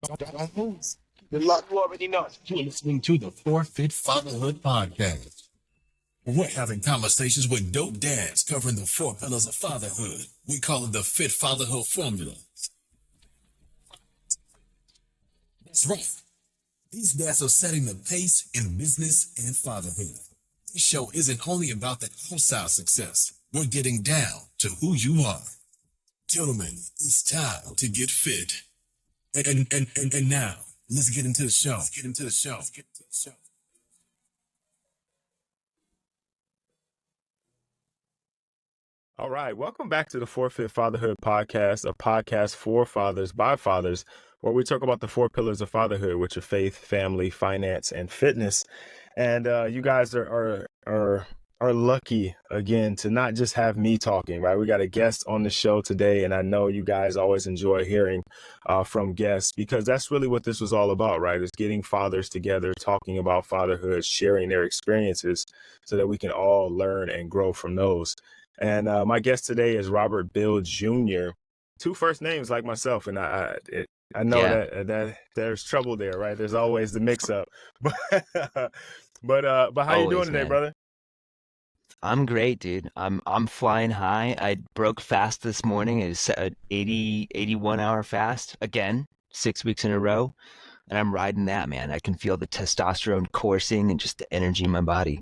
Don't move. The lot you already know. You're listening to the Forfeit Fatherhood Podcast. We're having conversations with dope dads covering the 4 pillars of fatherhood. We call it the Fit Fatherhood Formula. That's right. These dads are setting the pace in business and fatherhood. This show isn't only about the outside success. We're getting down to who you are. Gentlemen, it's time to get fit. And now, let's get into the show. All right, welcome back to the Forfeit Fatherhood Podcast, a podcast for fathers by fathers, where we talk about the 4 pillars of fatherhood, which are faith, family, finance, and fitness. And you guys are lucky again to not just have me talking, right? We got a guest on the show today, and I know you guys always enjoy hearing from guests because that's really what this was all about, right? Is getting fathers together, talking about fatherhood, sharing their experiences, so that we can all learn and grow from those. And my guest today is Robert Bill Jr. 2 first names like myself, and I know that there's trouble there, right? There's always the mix-up, but but how you doing today, brother? I'm great, dude. I'm flying high. I broke fast this morning. It was an 81 hour fast again, 6 weeks in a row, and I'm riding that, man. I can feel the testosterone coursing and just the energy in my body.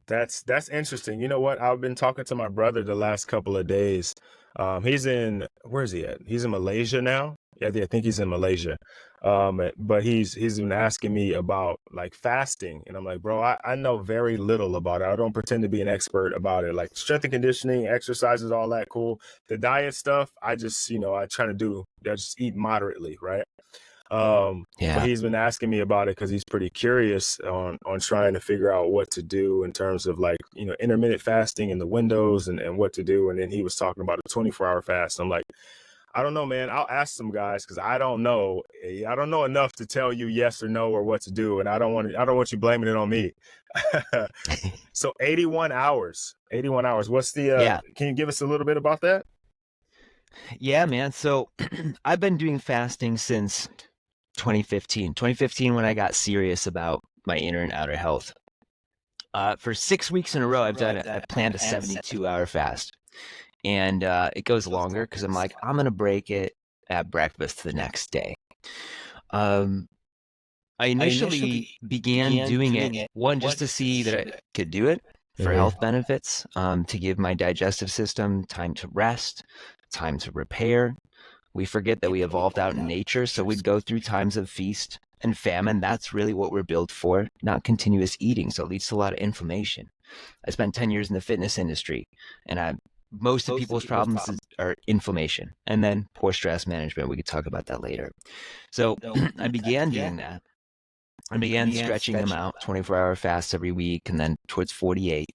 That's interesting. You know what? I've been talking to my brother the last couple of days. Where is he at? He's in Malaysia now. Yeah, I think he's in Malaysia. But he's been asking me about like fasting, and I'm like, bro, I know very little about it. I don't pretend to be an expert about it. Like strength and conditioning, exercises, all that cool. The diet stuff, I just, I try to do. I just eat moderately, right? But he's been asking me about it because he's pretty curious on trying to figure out what to do in terms of like, intermittent fasting and the windows and what to do. And then he was talking about a 24-hour fast. I'm like, I don't know, man. I'll ask some guys because I don't know. I don't know enough to tell you yes or no or what to do. And I don't want you blaming it on me. So 81 hours. What's the, can you give us a little bit about that? Yeah, man. So I've been doing fasting since 2015 when I got serious about my inner and outer health. For 6 weeks in a row, I planned a 72-hour fast, and it goes longer because I'm like, I'm gonna break it at breakfast the next day. I initially began doing it, one, just to see that I could do it for health benefits, to give my digestive system time to rest, time to repair. We forget that we evolved out in nature, so we'd go through times of feast and famine. That's really what we're built for, not continuous eating. So it leads to a lot of inflammation. I spent 10 years in the fitness industry, and most of people's problems are inflammation and then poor stress management. We could talk about that later. So I began doing that. I began stretching them out, 24-hour fasts every week, and then towards 48.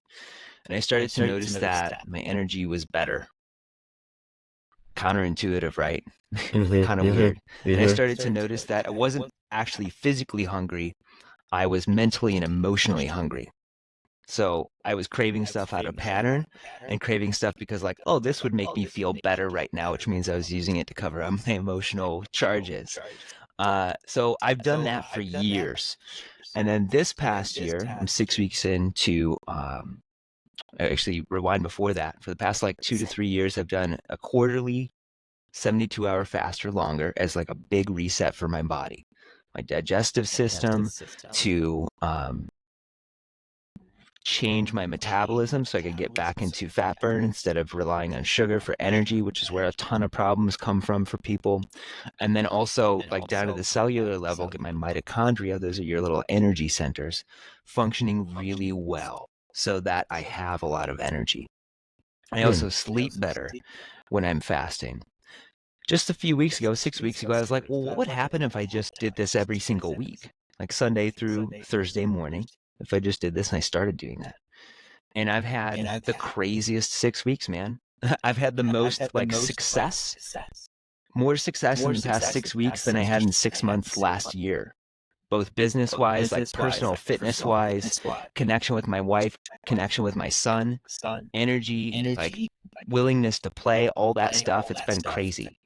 And I started to notice that my energy was better. Counterintuitive, right? Kind of weird. And I started to notice that I wasn't actually physically hungry. I was mentally and emotionally hungry. So I was craving stuff out of pattern and craving stuff because like, oh, this would make me feel better right now, which means I was using it to cover up my emotional charges. So I've done that for years. And then this past year, I'm 6 weeks into, actually rewind before that. For the past like 2 to 3 years, I've done a quarterly 72-hour fast or longer as like a big reset for my body, my digestive system, to change my metabolism so I could get back into fat burn instead of relying on sugar for energy, which is where a ton of problems come from for people. And then also like down to the cellular level, get my mitochondria, those are your little energy centers, functioning really well so that I have a lot of energy. I also sleep better when I'm fasting. Just a few weeks ago, 6 weeks ago, I was like, well, what would happen if I just did this every single week? Like Sunday through Thursday morning, if I just did this and I started doing that. And I've had the craziest 6 weeks, man. I've had the most like success, more success in the past 6 weeks than I had in 6 months last year. Both business-wise, like personal fitness-wise, connection with my wife, connection with my son, energy, like willingness to play, all that stuff. It's been crazy.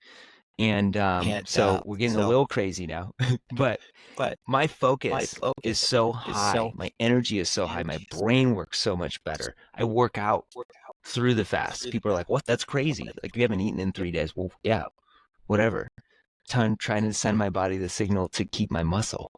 And so we're getting a little crazy now. But my focus is so high. My energy is so high. My brain works so much better. I work out through the fast. People are like, what? That's crazy. Like, you haven't eaten in 3 days. Well, yeah, whatever. Trying to send my body the signal to keep my muscle.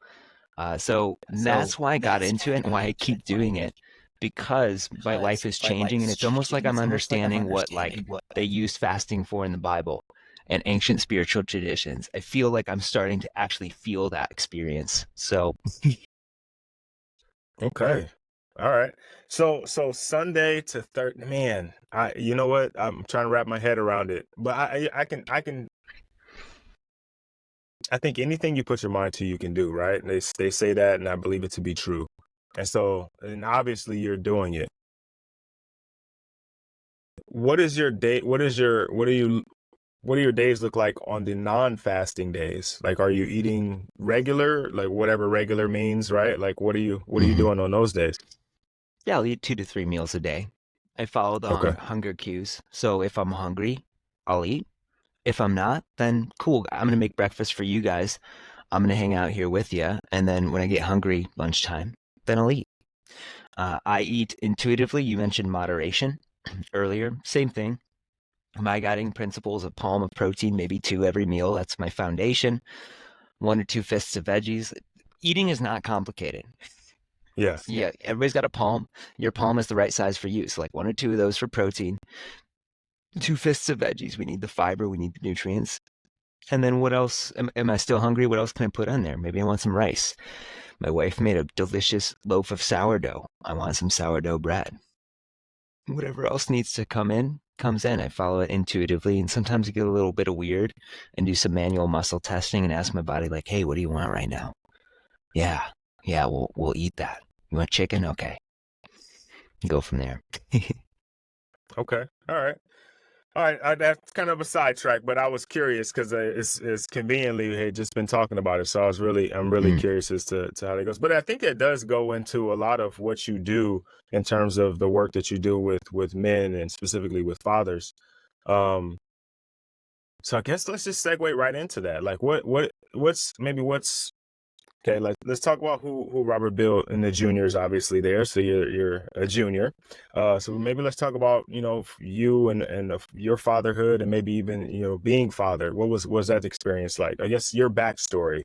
So that's why I got into it and why I keep doing it, because my life is changing, and it's almost like I'm understanding what like they used fasting for in the Bible and ancient spiritual traditions. I feel like I'm starting to actually feel that experience. So Okay. All right. So Sunday to Thursday, man, you know what? I'm trying to wrap my head around it. But I think anything you put your mind to, you can do, right? They say that, and I believe it to be true. And obviously you're doing it. What is your day? What do your days look like on the non-fasting days? Like, are you eating regular, like whatever regular means, right? Like, what are you doing on those days? yeah, I'll eat 2 to 3 meals a day. I follow the Okay. hunger cues. So if I'm hungry, I'll eat. If I'm not, then cool. I'm going to make breakfast for you guys. I'm going to hang out here with you. And then when I get hungry lunchtime, then I'll eat. I eat intuitively. You mentioned moderation earlier. Same thing. My guiding principles: a palm of protein, maybe 2 every meal. That's my foundation. 1 or 2 fists of veggies. Eating is not complicated. Yeah. Yeah, everybody's got a palm. Your palm is the right size for you. So like 1 or 2 of those for protein. 2 fists of veggies. We need the fiber. We need the nutrients. And then what else? Am I still hungry? What else can I put on there? Maybe I want some rice. My wife made a delicious loaf of sourdough. I want some sourdough bread. Whatever else needs to come in, comes in. I follow it intuitively, and sometimes I get a little bit of weird and do some manual muscle testing and ask my body, like, hey, what do you want right now? Yeah, we'll eat that. You want chicken? Okay. Go from there. Okay. All right. All right, that's kind of a sidetrack, but I was curious because it's conveniently we had just been talking about it, so I'm really curious as to how that goes. But I think it does go into a lot of what you do in terms of the work that you do with men and specifically with fathers. Um, so I guess let's just segue right into that. Like, what's okay? Let's talk about who Robert built and the juniors obviously there. So you're a junior. So maybe let's talk about you and your fatherhood and maybe even being father. What was that experience like? I guess your backstory.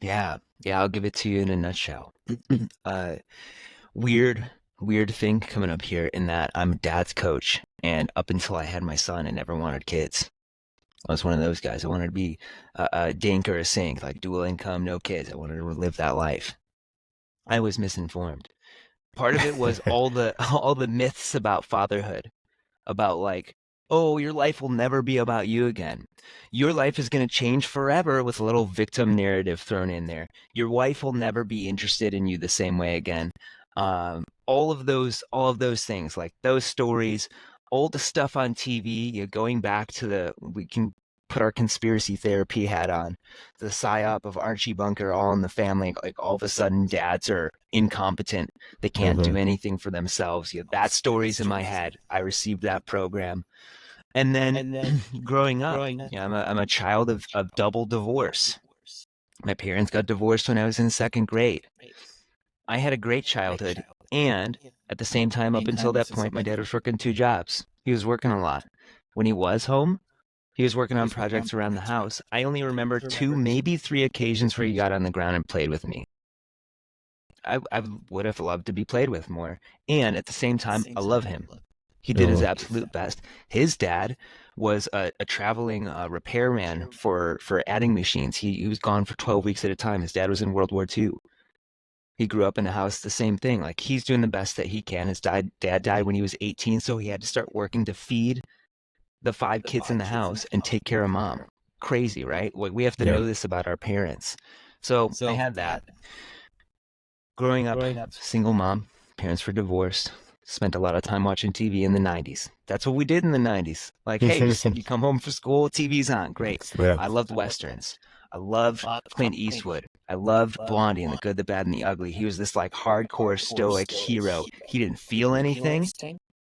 Yeah, I'll give it to you in a nutshell. Weird thing coming up here in that I'm a dad's coach, and up until I had my son, I never wanted kids. I was one of those guys. I wanted to be a dink or a sink, like dual income, no kids. I wanted to live that life. I was misinformed. Part of it was all the myths about fatherhood, about like, oh, your life will never be about you again. Your life is going to change forever, with a little victim narrative thrown in there. Your wife will never be interested in you the same way again. All of those things, like those stories, all the stuff on TV, going back to we can put our conspiracy therapy hat on, the psyop of Archie Bunker, All in the Family. Like, all of a sudden dads are incompetent. They can't do anything for themselves. That story's in my head. I received that program. And then growing up, I'm a child of double divorce. My parents got divorced when I was in 2nd grade. I had a great childhood, and at the same time, up until that point, my dad was working 2 jobs. He was working a lot. When he was home, he was working on projects around the house. I only remember 2, maybe 3 occasions where he got on the ground and played with me. I would have loved to be played with more. And at the same time, I love him. He did his absolute best. His dad was a traveling repairman for adding machines. He was gone for 12 weeks at a time. His dad was in World War II. He grew up in a house, the same thing. Like, he's doing the best that he can. His dad died when he was 18, so he had to start working to feed the 5 kids in the house and take care of mom. Crazy, right? Like, we have to know this about our parents. So I had that. Growing up, single mom, parents were divorced, spent a lot of time watching TV in the 90s. That's what we did in the 90s. Like, hey, you come home from school, TV's on. Great. Yeah. I loved Westerns. I loved Clint Eastwood. I loved Blondie and the Good, the Bad, and the Ugly. He was this like hardcore stoic hero. He didn't feel anything.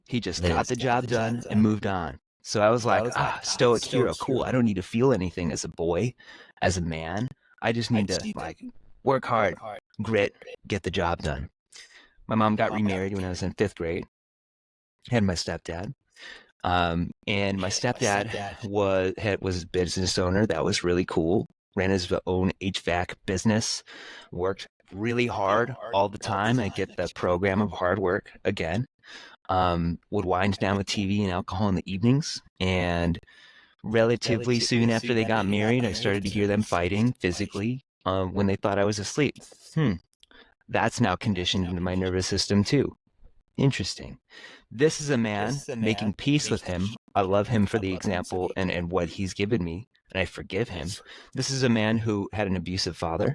He just got the job done and moved on. So I was like, stoic hero, cool. I don't need to feel anything as a boy, as a man. I just need to like work hard, grit, get the job done. My mom got remarried when I was in 5th grade. Had my stepdad. And my stepdad was a business owner. That was really cool. Ran his own HVAC business, worked really hard all the time. I get the program of hard work again. Would wind down with TV and alcohol in the evenings. And relatively soon after they got married, I started to hear them fighting physically when they thought I was asleep. That's now conditioned into my nervous system too. Interesting. This is a man making peace with him. I love him for the example and what he's given me, and I forgive him. This is a man who had an abusive father,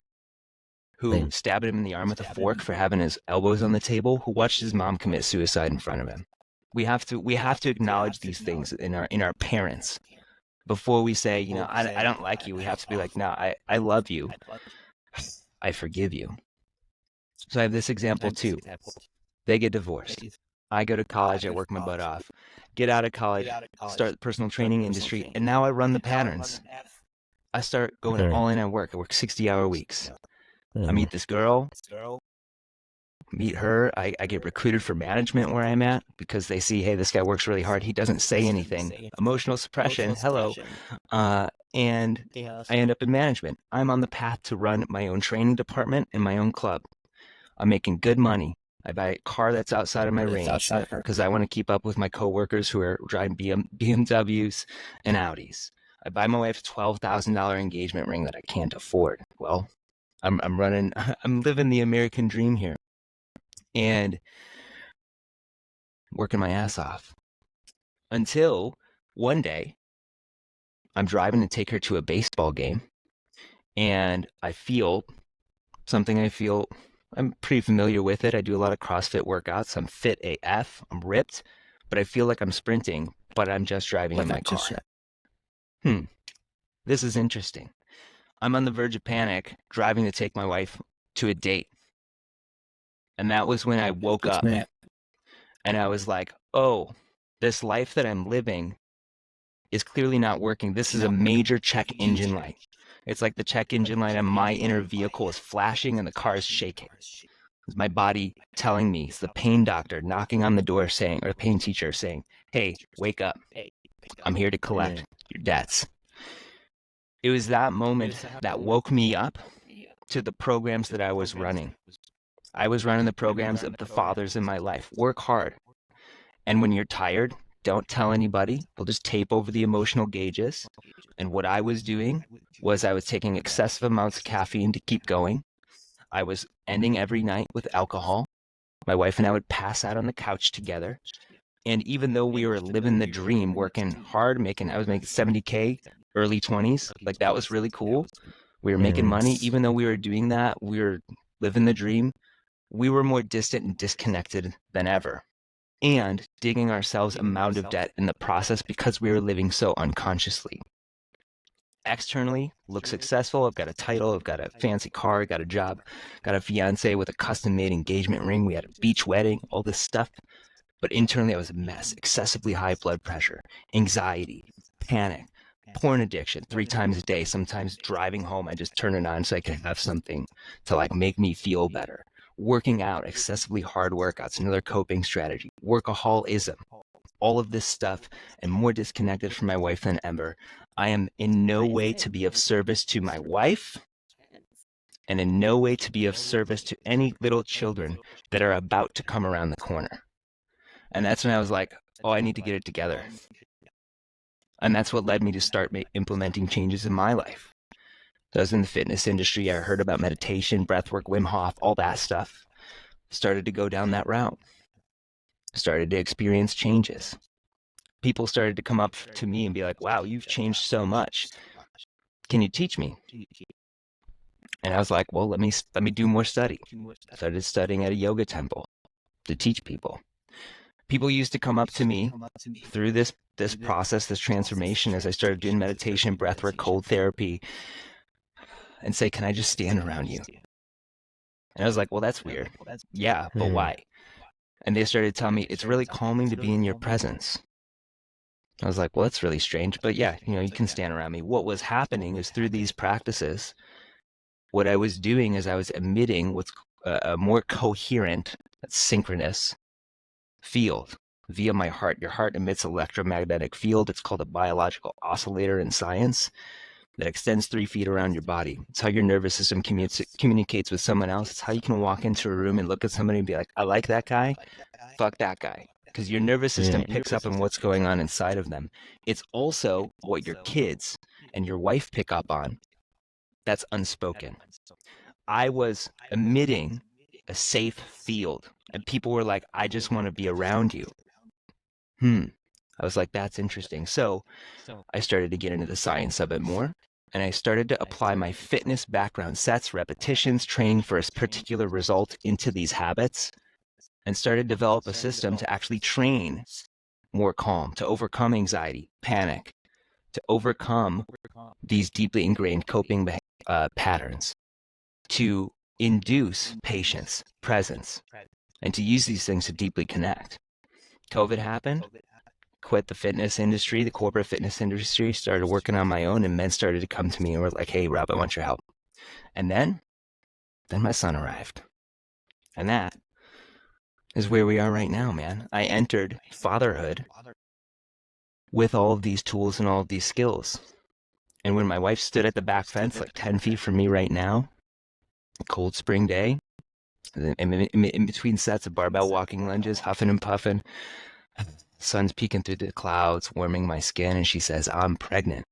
who stabbed him in the arm with a fork for having his elbows on the table, who watched his mom commit suicide in front of him. We have to acknowledge these things in our parents before we say, you know, I don't like you. We have to be like, no, I love you. I forgive you. So I have this example too. They get divorced. I go to college, I work my butt off, get out of college, start the personal training industry, and now I run the patterns. I start going all in at work. I work 60-hour weeks. I meet this girl, meet her. I get recruited for management where I'm at because they see, hey, this guy works really hard. He doesn't say anything. Emotional suppression, hello. And I end up in management. I'm on the path to run my own training department and my own club. I'm making good money. I buy a car that's outside of my range because I want to keep up with my coworkers who are driving BMWs and Audis. I buy my wife a $12,000 engagement ring that I can't afford. Well, I'm living the American dream here and working my ass off until one day I'm driving to take her to a baseball game and I feel something I'm pretty familiar with it. I do a lot of CrossFit workouts. I'm fit AF. I'm ripped, but I feel like I'm sprinting, but I'm just driving in my car. This is interesting. I'm on the verge of panic, driving to take my wife to a date. And that was when I woke up and I was like, oh, this life that I'm living is clearly not working. This is a major check engine light. It's like the check engine light on my inner vehicle is flashing and the car is shaking. It's my body telling me, it's the pain doctor knocking on the door saying, or the pain teacher saying, hey, wake up. I'm here to collect your debts. It was that moment that woke me up to the programs that I was running. I was running the programs of the fathers in my life. Work hard. And when you're tired, don't tell anybody. We'll just tape over the emotional gauges. And what I was doing was I was taking excessive amounts of caffeine to keep going. I was ending every night with alcohol. My wife and I would pass out on the couch together. And even though we were living the dream, working hard, I was making 70K, early 20s, like that was really cool. We were making money. Even though we were doing that, we were living the dream. We were more distant and disconnected than ever. And digging ourselves a mound of debt in the process because we were living so unconsciously. Externally, look successful. I've got a title. I've got a fancy car. Got a job. Got a fiance with a custom-made engagement ring. We had a beach wedding. All this stuff. But internally, I was a mess. Excessively high blood pressure, anxiety, panic, porn addiction 3 times a day. Sometimes driving home, I just turn it on so I can have something to like make me feel better. Working out, excessively hard workouts, another coping strategy. Workaholism, all of this stuff, and more disconnected from my wife than ever. I am in no way to be of service to my wife and in no way to be of service to any little children that are about to come around the corner. And that's when I was like, oh, I need to get it together. And that's what led me to start implementing changes in my life. So I was in the fitness industry. I heard about meditation, breathwork, Wim Hof, all that stuff. Started to go down that route. Started to experience changes. People started to come up to me and be like, wow, you've changed so much. Can you teach me? And I was like, well, let me do more study. Started studying at a yoga temple to teach people. People used to come up to me through this process, this transformation, as I started doing meditation, breathwork, cold therapy, and say, can I just stand around you? And I was like, well, that's weird. Yeah, but why? And they started telling me, it's really calming to be in your presence. I was like, well, that's really strange. But yeah, you can stand around me. What was happening is through these practices, what I was doing is I was emitting what's a more coherent, synchronous field via my heart. Your heart emits electromagnetic field. It's called a biological oscillator in science that extends 3 feet around your body. It's how your nervous system communicates with someone else. It's how you can walk into a room and look at somebody and be like, I like that guy, fuck that guy. Because your nervous system picks up on what's going on inside of them. It's also what your kids and your wife pick up on that's unspoken. I was emitting a safe field, and people were like, I just want to be around you. I was like, that's interesting. So I started to get into the science of it more, and I started to apply my fitness background, sets, repetitions, training for a particular result into these habits, and started to develop a system to actually train more calm, to overcome anxiety, panic, to overcome these deeply ingrained coping patterns, to induce patience, presence, and to use these things to deeply connect. COVID happened, quit the fitness industry, the corporate fitness industry, started working on my own, and men started to come to me and were like, hey, Rob, I want your help. And then my son arrived. And that is where we are right now, man. I entered fatherhood with all of these tools and all of these skills. And when my wife stood at the back fence, like 10 feet from me right now, a cold spring day, in between sets of barbell walking lunges, huffing and puffing, sun's peeking through the clouds, warming my skin, and she says, I'm pregnant.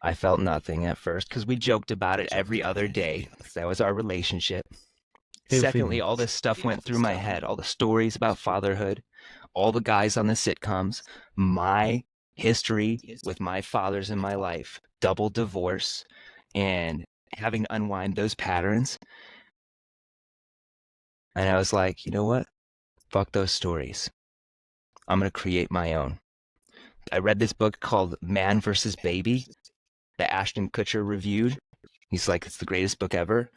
I felt nothing at first because we joked about it every other day. That was our relationship. Secondly, all this stuff went through my head, all the stories about fatherhood, all the guys on the sitcoms, my history with my fathers in my life, double divorce, and having to unwind those patterns. And I was like, you know what? Fuck those stories. I'm going to create my own. I read this book called Man vs. Baby that Ashton Kutcher reviewed. He's like, it's the greatest book ever.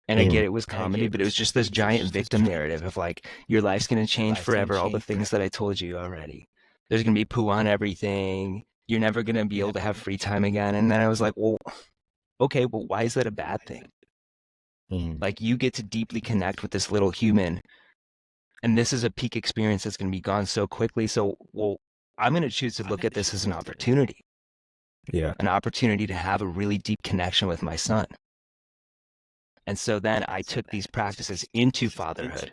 And I get it was comedy, but it was just this giant victim narrative of like, your life's going to change forever. All the things that I told you already. There's going to be poo on everything. You're never going to be able to have free time again. And then I was like, well, okay, well, why is that a bad thing? Like, you get to deeply connect with this little human. And this is a peak experience that's going to be gone so quickly. So, well, I'm going to choose to look at this as an opportunity. Yeah. An opportunity to have a really deep connection with my son. And so then I took these practices into fatherhood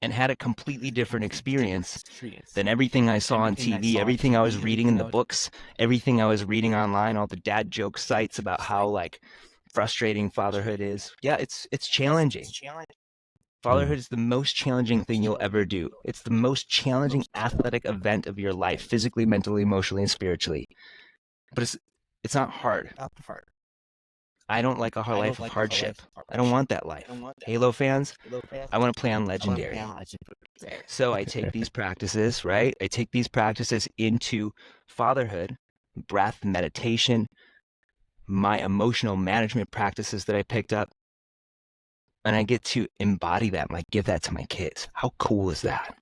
and had a completely different experience than everything I saw on TV, everything I was reading in the books, everything I was reading online, all the dad joke sites about how like frustrating fatherhood is. Yeah, it's challenging. Fatherhood is the most challenging thing you'll ever do. It's the most challenging athletic event of your life, physically, mentally, emotionally, and spiritually. But it's not hard. I don't like a life of hardship. I don't want that life. Halo fans, I want to play on Legendary. So I take these practices, right? I take these practices into fatherhood, breath, meditation, my emotional management practices that I picked up, and I get to embody that and like give that to my kids. How cool is that?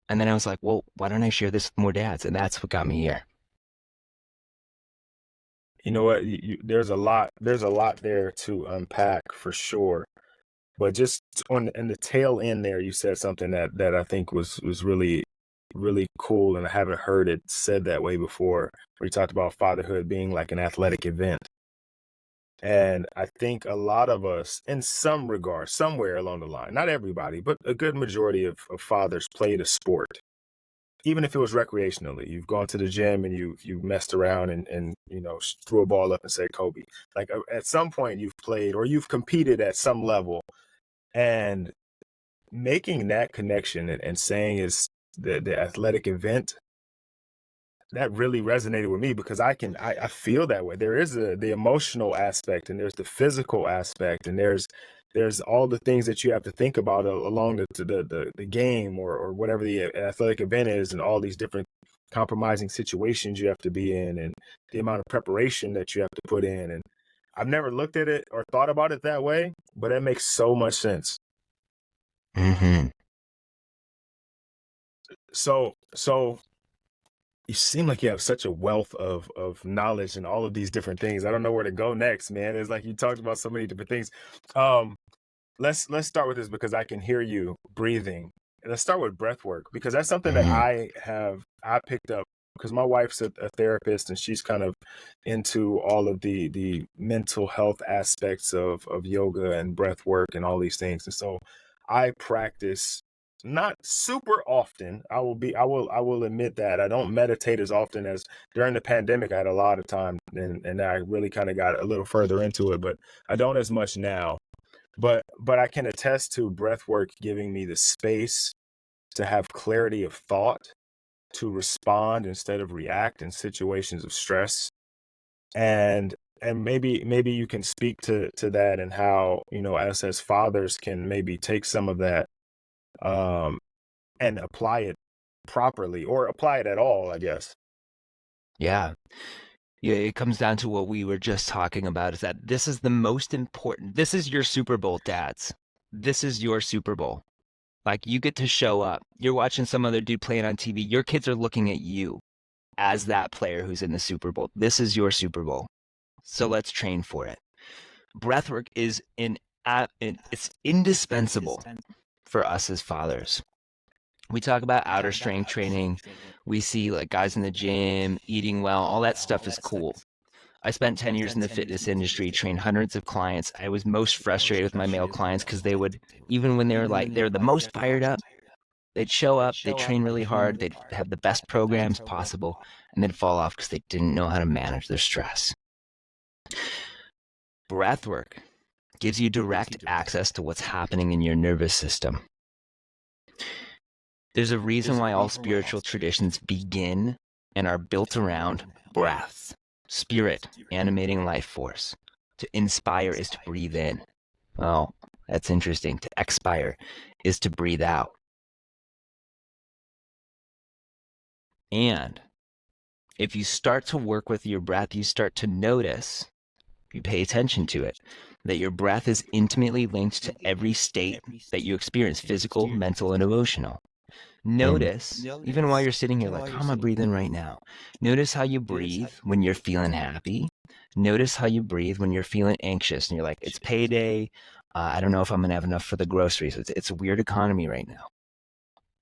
And then I was like, well, why don't I share this with more dads? And that's what got me here. You know what? There's a lot there to unpack for sure. But just in the tail end there, you said something that I think was really, really cool, and I haven't heard it said that way before, where you talked about fatherhood being like an athletic event. And I think a lot of us, in some regard, somewhere along the line, not everybody, but a good majority of fathers played a sport. Even if it was recreationally, you've gone to the gym and you've messed around and threw a ball up and said Kobe. Like at some point you've played or you've competed at some level, and making that connection and saying is the athletic event, that really resonated with me because I feel that way. There is the emotional aspect, and there's the physical aspect, and there's all the things that you have to think about along the game or whatever the athletic event is, and all these different compromising situations you have to be in, and the amount of preparation that you have to put in. And I've never looked at it or thought about it that way, but it makes so much sense. Mm-hmm. So So you seem like you have such a wealth of knowledge and all of these different things. I don't know where to go next, man. It's like you talked about so many different things. Um, let's start with this because I can hear you breathing. Let's start with breath work because that's something that Mhm. I picked up because my wife's a therapist and she's kind of into all of the mental health aspects of yoga and breath work and all these things. And so I practice not super often. I will admit that I don't meditate as often as during the pandemic. I had a lot of time and I really kind of got a little further into it, but I don't as much now. But I can attest to breath work giving me the space to have clarity of thought, to respond instead of react in situations of stress. And and maybe you can speak to that and how, us as fathers can maybe take some of that um and apply it properly or apply it at all, I guess. Yeah. Yeah, it comes down to what we were just talking about is that this is the most important. This is your Super Bowl, dads. This is your Super Bowl. Like you get to show up. You're watching some other dude playing on TV. Your kids are looking at you as that player who's in the Super Bowl. This is your Super Bowl. So let's train for it. Breathwork is it's indispensable for us as fathers. We talk about outer strength training. We see like guys in the gym eating well. All that stuff is cool. I spent 10 years in the fitness industry, trained hundreds of clients. I was most frustrated with my male clients because they would, even when they were like, they're the most fired up, they'd show up, they'd train really hard, they'd have the best programs possible, and they'd fall off because they didn't know how to manage their stress. Breathwork gives you direct access to what's happening in your nervous system. There's a reason why all spiritual traditions begin and are built around breath, spirit, animating life force. To inspire is to breathe in. Oh, that's interesting. To expire is to breathe out. And if you start to work with your breath, you start to notice, you pay attention to it, that your breath is intimately linked to every state that you experience, physical, mental, and emotional. Notice, even while you're sitting here, like, how am I breathing right now? Notice how you breathe when you're feeling happy. Notice how you breathe when you're feeling anxious and you're like, it's payday. I don't know if I'm going to have enough for the groceries. It's a weird economy right now.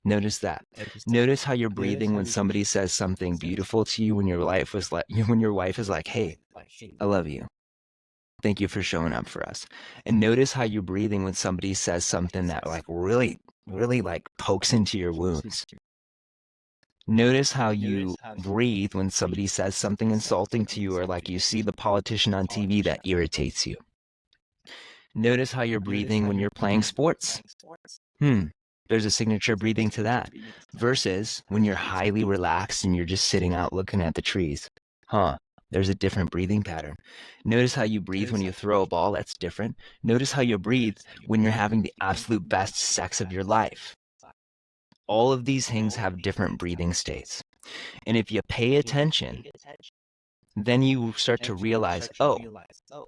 Notice that. Notice how you're breathing when somebody says something beautiful to you when your wife is like, hey, I love you. Thank you for showing up for us. And notice how you're breathing when somebody says something that like really, really like pokes into your wounds. Notice how you breathe when somebody says something insulting to you or like you see the politician on TV that irritates you. Notice how you're breathing when you're playing sports. There's a signature breathing to that. Versus when you're highly relaxed and you're just sitting out looking at the trees. There's a different breathing pattern. Notice how you breathe when you throw a ball. That's different. Notice how you breathe when you're having the absolute best sex of your life. All of these things have different breathing states. And if you pay attention, then you start to realize, oh,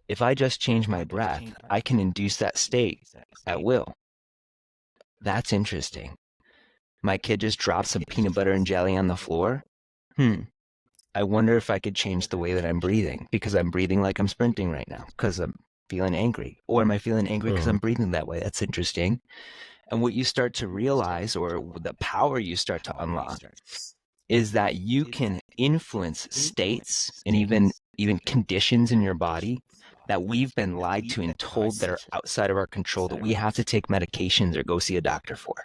if I just change my breath, I can induce that state at will. That's interesting. My kid just dropped some peanut butter and jelly on the floor. I wonder if I could change the way that I'm breathing because I'm breathing like I'm sprinting right now because I'm feeling angry. Or am I feeling angry because I'm breathing that way? That's interesting. And what you start to realize, or the power you start to unlock, is that you can influence states and even conditions in your body that we've been lied to and told that are outside of our control, that we have to take medications or go see a doctor for.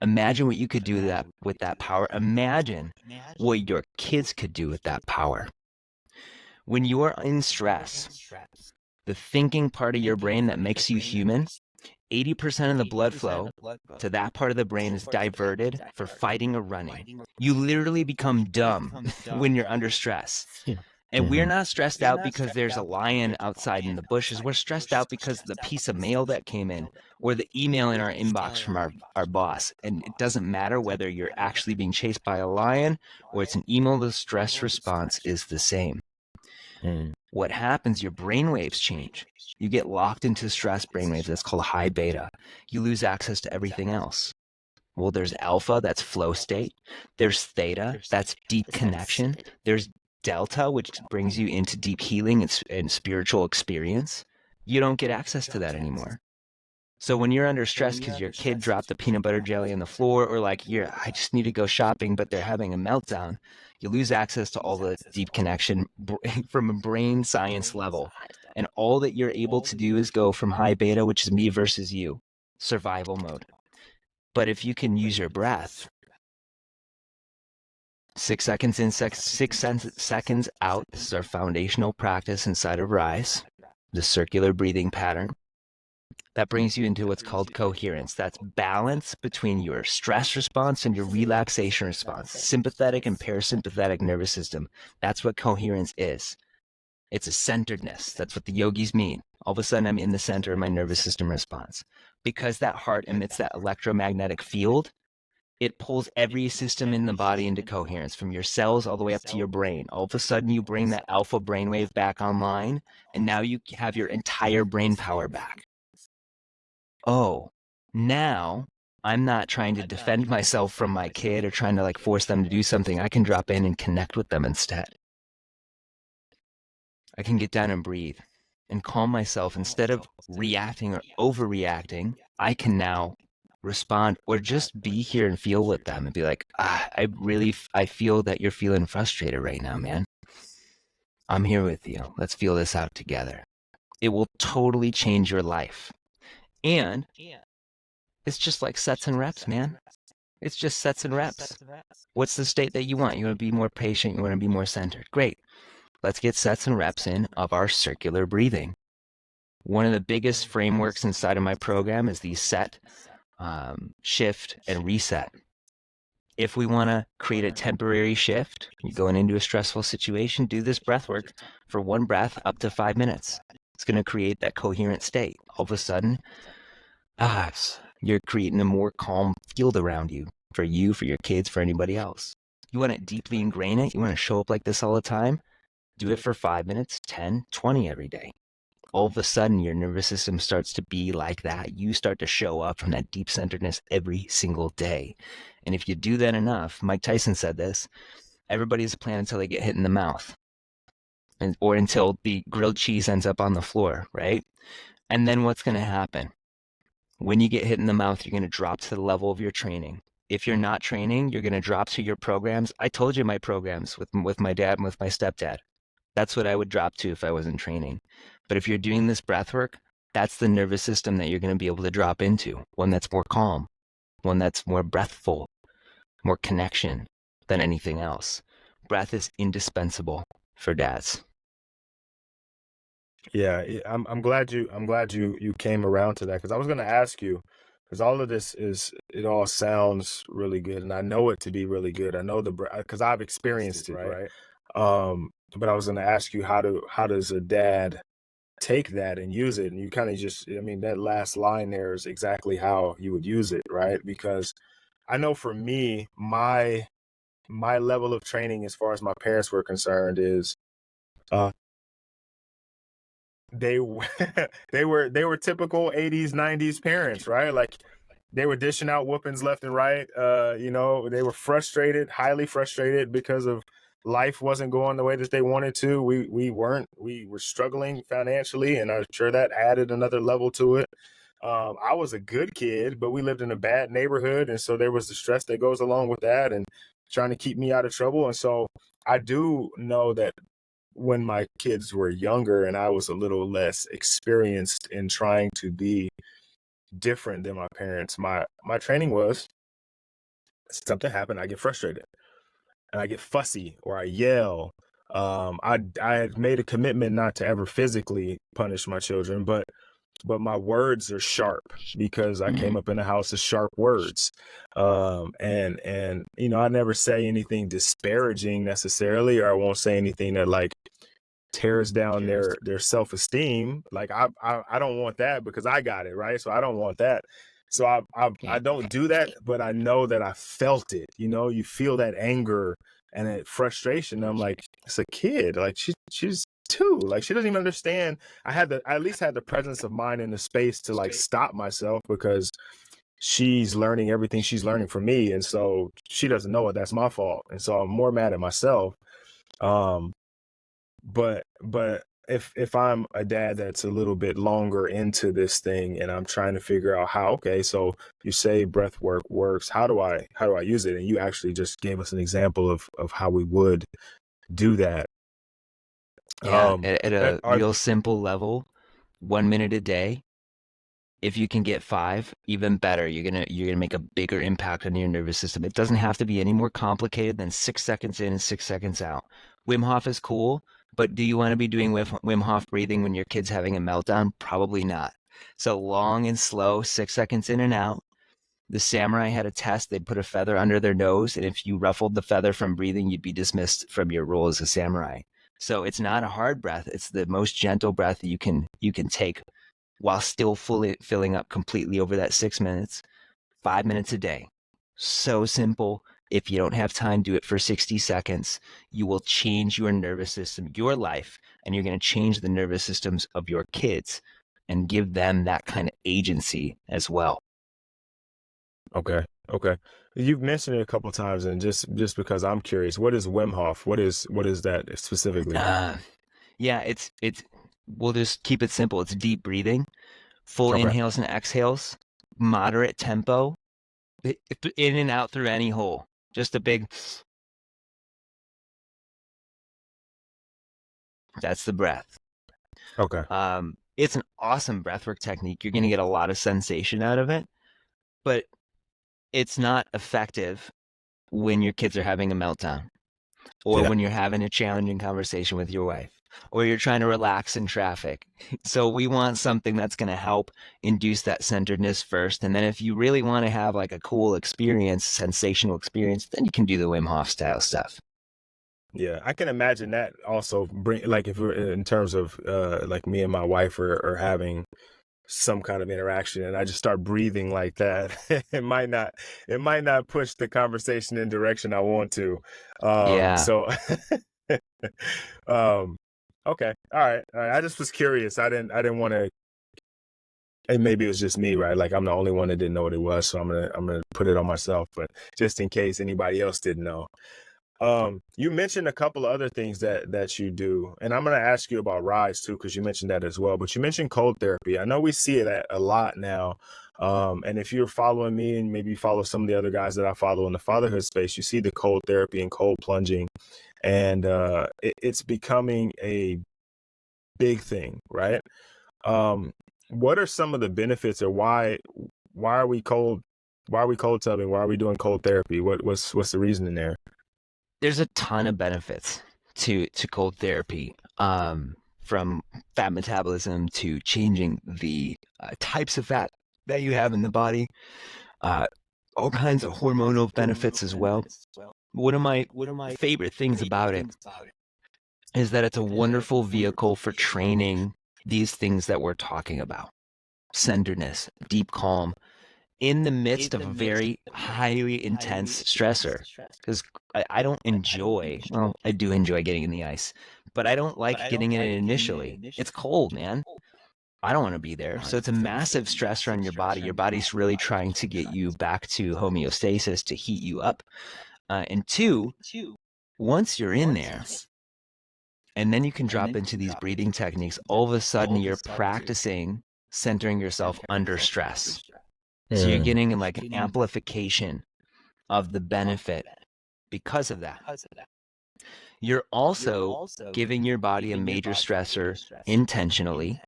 Imagine what you could do with that power. Imagine what your kids could do with that power. When you are in stress, the thinking part of your brain that makes you human, 80% of the blood flow to that part of the brain is diverted for fighting or running. You literally become dumb when you're under stress. And we're not stressed out because there's a lion outside in the bushes. We're stressed out because the piece of mail that came in or the email in our inbox from our boss. And it doesn't matter whether you're actually being chased by a lion or it's an email, the stress response is the same. What happens, your brain waves change. You get locked into stress brain waves. That's called high beta. You lose access to everything else. Well, there's alpha, that's flow state. There's theta, that's deep connection. There's delta, which brings you into deep healing and spiritual experience. You don't get access to that anymore. So when you're under stress because your kid dropped the peanut butter jelly on the floor, or like I just need to go shopping, but they're having a meltdown, you lose access to all the deep connection from a brain science level. And all that you're able to do is go from high beta, which is me versus you, survival mode. But if you can use your breath, 6 seconds in, 6 seconds out, this is our foundational practice inside of Rise, the circular breathing pattern. That brings you into what's called coherence. That's balance between your stress response and your relaxation response, sympathetic and parasympathetic nervous system. That's what coherence is. It's a centeredness. That's what the yogis mean. All of a sudden, I'm in the center of my nervous system response. Because that heart emits that electromagnetic field, it pulls every system in the body into coherence, from your cells all the way up to your brain. All of a sudden, you bring that alpha brainwave back online, and now you have your entire brain power back. Oh, now I'm not trying to defend myself from my kid or trying to like force them to do something. I can drop in and connect with them instead. I can get down and breathe and calm myself. Instead of reacting or overreacting, I can now respond or just be here and feel with them and be like, I feel that you're feeling frustrated right now, man. I'm here with you. Let's feel this out together. It will totally change your life. And it's just like sets and reps, man. It's just sets and reps. What's the state that you want? You want to be more patient. You want to be more centered. Great. Let's get sets and reps in of our circular breathing. One of the biggest frameworks inside of my program is the set, shift, and reset. If we want to create a temporary shift, you're going into a stressful situation, do this breath work for one breath up to 5 minutes. It's going to create that coherent state. All of a sudden, you're creating a more calm field around you, for your kids, for anybody else. You want to deeply ingrain it? You want to show up like this all the time? Do it for 5 minutes, 10, 20 every day. All of a sudden, your nervous system starts to be like that. You start to show up from that deep centeredness every single day. And if you do that enough, Mike Tyson said this, everybody's a plan until they get hit in the mouth, or until the grilled cheese ends up on the floor, right? And then what's going to happen? When you get hit in the mouth, you're going to drop to the level of your training. If you're not training, you're going to drop to your programs. I told you my programs with my dad and with my stepdad. That's what I would drop to if I wasn't training. But if you're doing this breath work, that's the nervous system that you're going to be able to drop into. One that's more calm, one that's more breathful, more connection than anything else. Breath is indispensable for dads. Yeah, I'm glad you came around to that, because I was going to ask you, because all of this it all sounds really good, and I know it to be really good. I know because I've experienced it, right? But I was going to ask you, how does a dad take that and use it? And you kind of that last line there is exactly how you would use it, right? Because I know for me, my level of training as far as my parents were concerned is they they were typical 80s 90s parents, right? Like, they were dishing out whoopings left and right. They were frustrated, highly frustrated, because of life wasn't going the way that they wanted to. We were struggling financially, and I'm sure that added another level to it. I was a good kid, but we lived in a bad neighborhood, and so there was the stress that goes along with that, and trying to keep me out of trouble. And so I do know that when my kids were younger and I was a little less experienced in trying to be different than my parents, my training was, something happened, I get frustrated and I get fussy, or I yell. I had made a commitment not to ever physically punish my children, but my words are sharp, because I came up in a house of sharp words. And I never say anything disparaging necessarily, or I won't say anything that like tears down their self-esteem. Like, I don't want that, because I got it, right? So I don't want that. So I don't do that, but I know that I felt it. You feel that anger and that frustration. I'm like, it's a kid. Like, she's 2. Like, she doesn't even understand. I at least had the presence of mind in the space to like stop myself, because she's learning everything she's learning from me, and so she doesn't know it. That's my fault, and so I'm more mad at myself. Um, but if I'm a dad that's a little bit longer into this thing, and I'm trying to figure out how, okay, so you say breath work works, how do I use it? And you actually just gave us an example of how we would do that. Yeah, Um, at a are real simple level, 1 minute a day. If you can get 5, even better. You're gonna make a bigger impact on your nervous system. It doesn't have to be any more complicated than 6 seconds in and 6 seconds out. Wim Hof is cool, but do you want to be doing Wim Hof breathing when your kid's having a meltdown? Probably not. So long and slow, 6 seconds in and out. The samurai had a test. They'd put a feather under their nose, and if you ruffled the feather from breathing, you'd be dismissed from your role as a samurai. So it's not a hard breath. It's the most gentle breath that you can take while still fully filling up completely over that 6 minutes, 5 minutes a day. So simple. If you don't have time, do it for 60 seconds. You will change your nervous system, your life, and you're going to change the nervous systems of your kids and give them that kind of agency as well. Okay. Okay. You've mentioned it a couple of times, and just because I'm curious, what is Wim Hof? What is that specifically? Yeah, it's we'll just keep it simple. It's deep breathing, full Okay. inhales and exhales, moderate tempo, in and out through any hole. Just a big, that's the breath. Okay. It's an awesome breathwork technique. You're going to get a lot of sensation out of it, but it's not effective when your kids are having a meltdown, or Yeah. when you're having a challenging conversation with your wife, or you're trying to relax in traffic. So we want something that's going to help induce that centeredness first. And then if you really want to have like a cool experience, sensational experience, then you can do the Wim Hof style stuff. Yeah, I can imagine that also bring, like, if we're in terms of like me and my wife are having some kind of interaction, and I just start breathing like that, it might not push the conversation in direction I want to. Yeah. So um okay. All right. All right. I just was curious. I didn't want to, and maybe it was just me, right? Like, I'm the only one that didn't know what it was, so I'm gonna put it on myself, but just in case anybody else didn't know. You mentioned a couple of other things that you do, and I'm going to ask you about Rise too, because you mentioned that as well. But you mentioned cold therapy. I know we see it a lot now. And if you're following me, and maybe you follow some of the other guys that I follow in the fatherhood space, you see the cold therapy and cold plunging, and it's becoming a big thing, right? Um, what are some of the benefits, or why are we cold? Why are we cold tubbing? Why are we doing cold therapy? What's the reasoning there? There's a ton of benefits to cold therapy, from fat metabolism to changing the types of fat that you have in the body, uh, all kinds of hormonal benefits as well. One of my favorite things about it is that it's a wonderful vehicle for training these things that we're talking about: centeredness, deep calm, in the midst of a very highly intense stressor. Because I don't enjoy, well, I do enjoy getting in the ice, but I don't like getting in it initially. It's cold, man. I don't want to be there. So it's a massive stressor on your body. Your body's really trying to get you back to homeostasis, to heat you up. And two, once you're in there, and then you can drop into these breathing techniques, all of a sudden you're practicing centering yourself under stress. So you're Mm, getting like an amplification of the benefit because of that. You're also giving your body a major stressor intentionally.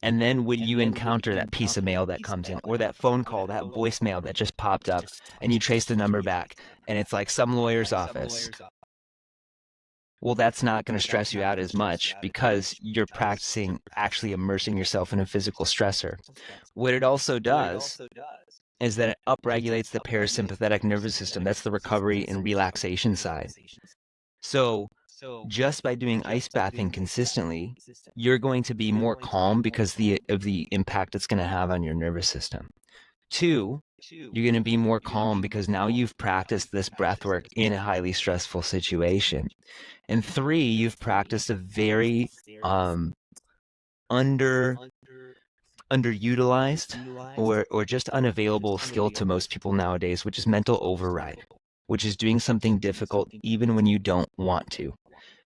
And then when you encounter that piece of mail that comes in, or that phone call, that voicemail that just popped up, and you trace the number back, and it's like some lawyer's office, well, that's not going to stress you out as much because you're practicing actually immersing yourself in a physical stressor. What it also does is that it upregulates the parasympathetic nervous system. That's the recovery and relaxation side. So just by doing ice bathing consistently, you're going to be more calm because of the impact it's going to have on your nervous system. Two, you're going to be more calm because now you've practiced this breath work in a highly stressful situation. And three, you've practiced a very under underutilized or just unavailable skill to most people nowadays, which is mental override, which is doing something difficult even when you don't want to.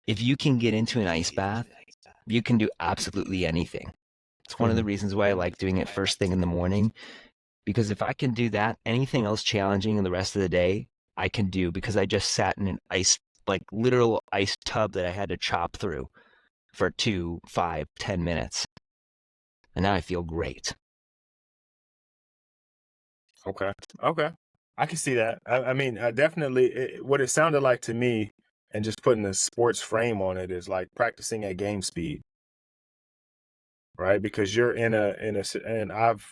If you can get into an ice bath, you can do absolutely anything. It's one of the reasons why I like doing it first thing in the morning, because if I can do that, anything else challenging in the rest of the day, I can do because I just sat in an ice, like literal ice tub that I had to chop through for 2, 5, 10 minutes. And now I feel great. Okay. Okay. I can see that. I mean, definitely what it sounded like to me, and just putting a sports frame on it, is like practicing at game speed, right? Because you're and I've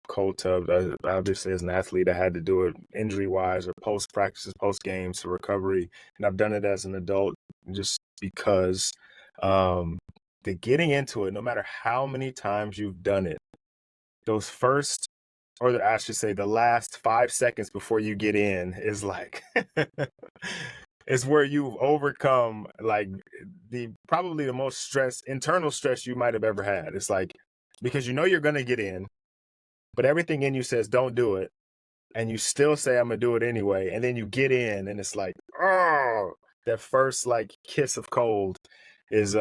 cold tubbed, obviously as an athlete. I had to do it injury wise or post practices, post games for recovery, and I've done it as an adult just because um, the getting into it, no matter how many times you've done it, those first, or I should say, the last 5 seconds before you get in is like, is where you've overcome like probably the most internal stress you might have ever had. It's like, because you know you're going to get in, but everything in you says don't do it. And you still say, I'm going to do it anyway. And then you get in and it's like, oh, that first like kiss of cold is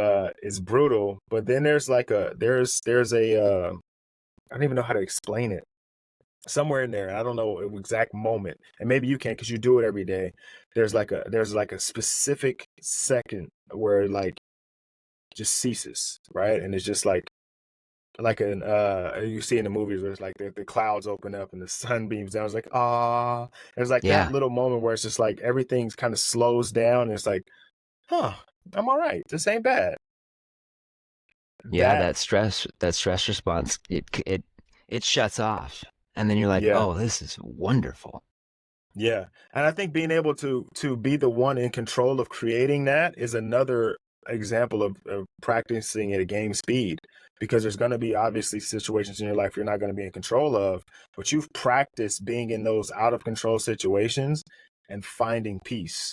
brutal. But then there's like there's a, I don't even know how to explain it. Somewhere in there, I don't know the exact moment, and maybe you can because you do it every day. There's like a specific second where it like just ceases, right? And it's just like an you see in the movies where it's like the clouds open up and the sun beams down. It's like, ah, there's like that Yeah. little moment where it's just like everything's kind of slows down. And it's like, huh, I'm all right. This ain't bad. Yeah, that stress response, it shuts off. And then you're like, Yeah. oh, this is wonderful. Yeah. And I think being able to be the one in control of creating that is another example of practicing at a game speed, because there's going to be obviously situations in your life you're not going to be in control of, but you've practiced being in those out of control situations and finding peace.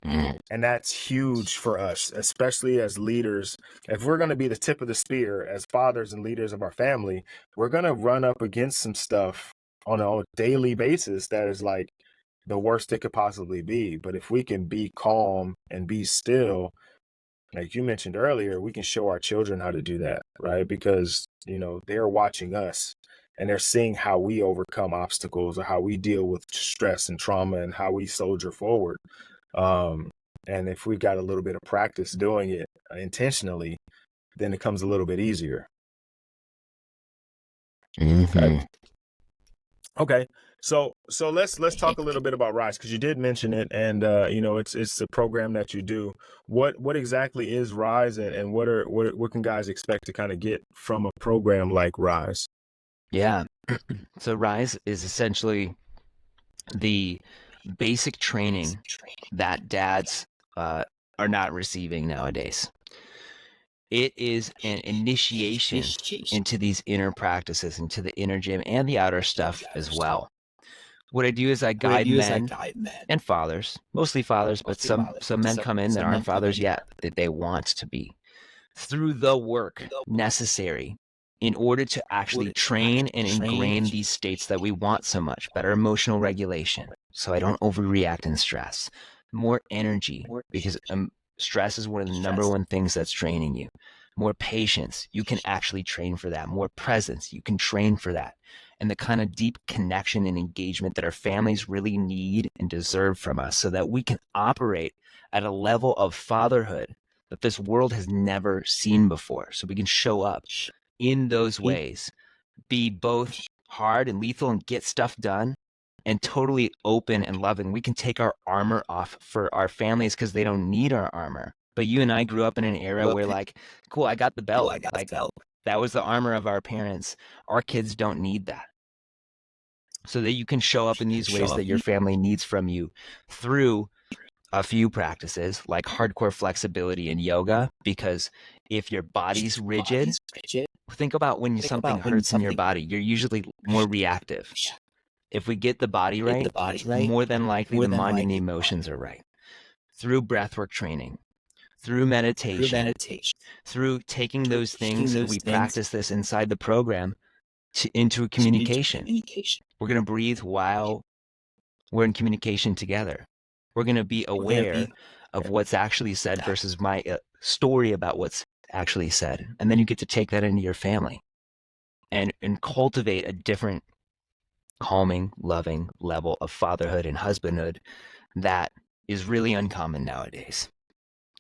And that's huge for us, especially as leaders. If we're going to be the tip of the spear as fathers and leaders of our family, we're going to run up against some stuff on a daily basis that is like the worst it could possibly be. But if we can be calm and be still, like you mentioned earlier, we can show our children how to do that, right? Because, you know, they're watching us and they're seeing how we overcome obstacles or how we deal with stress and trauma and how we soldier forward. And if we've got a little bit of practice doing it intentionally, then it comes a little bit easier. Okay. Okay. So let's talk a little bit about Rise, because you did mention it, and you know, it's a program that you do. What exactly is Rise, and what can guys expect to kind of get from a program like Rise? Yeah. So Rise is essentially the basic training that dads are not receiving nowadays. It is an initiation into these inner practices, into the inner gym and the outer stuff as well. What I do is I guide men and fathers, mostly fathers, but some men come in that aren't fathers yet, that they want to be, through the work necessary in order to actually train and ingrain these states that we want so much. Better emotional regulation, so I don't overreact in stress. More energy, because stress is one of the number one things that's draining you. More patience, you can actually train for that. More presence, you can train for that. And the kind of deep connection and engagement that our families really need and deserve from us, so that we can operate at a level of fatherhood that this world has never seen before. So we can show up in those ways, be both hard and lethal and get stuff done, and totally open and loving. We can take our armor off for our families because they don't need our armor. But you and I grew up in an era where, like, cool, I got the belt. Like, that was the armor of our parents. Our kids don't need that. So that you can show up in these ways that your family needs from you through a few practices like hardcore flexibility and yoga. Because if your body's rigid, think about when something hurts in your body, you're usually more reactive. If we get the body right, more than likely the mind and the emotions are right. Through breathwork training, through meditation, through taking those things, we practice this inside the program, into a communication. We're going to breathe while we're in communication together. We're going to be aware of what's actually said versus my story about what's actually said. And then you get to take that into your family and cultivate a different calming, loving level of fatherhood and husbandhood that is really uncommon nowadays.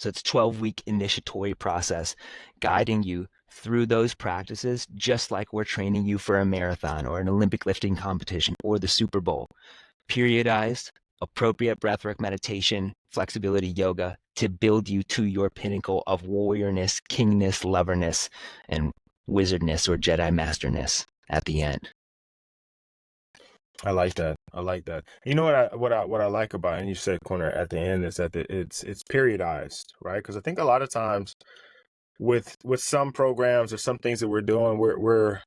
So it's a 12-week initiatory process guiding you through those practices, just like we're training you for a marathon or an Olympic lifting competition or the Super Bowl. Periodized, appropriate breathwork meditation, flexibility yoga to build you to your pinnacle of warriorness, kingness, loverness, and wizardness or Jedi masterness at the end. I like that. I like that. You know what I like about it, and you said corner at the end is that it's periodized, right? Because I think a lot of times with some programs or some things that we're doing, we're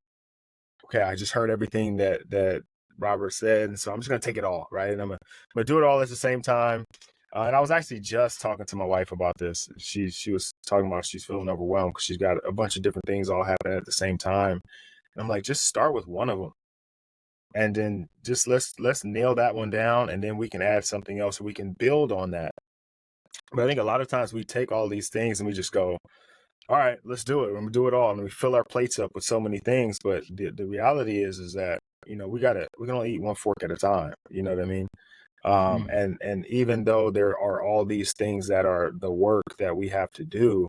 okay. I just heard everything that Robert said, and so I'm just gonna take it all, right? And I'm gonna do it all at the same time. And I was actually just talking to my wife about this. She was talking about she's feeling overwhelmed because she's got a bunch of different things all happening at the same time. And I'm like, just start with one of them, and then just let's nail that one down, and then we can add something else, so we can build on that. But I think a lot of times we take all these things and we just go, all right, let's do it. I'm gonna do it all, and we fill our plates up with so many things. But the reality is that we can only eat one fork at a time. You know what I mean? And even though there are all these things that are the work that we have to do,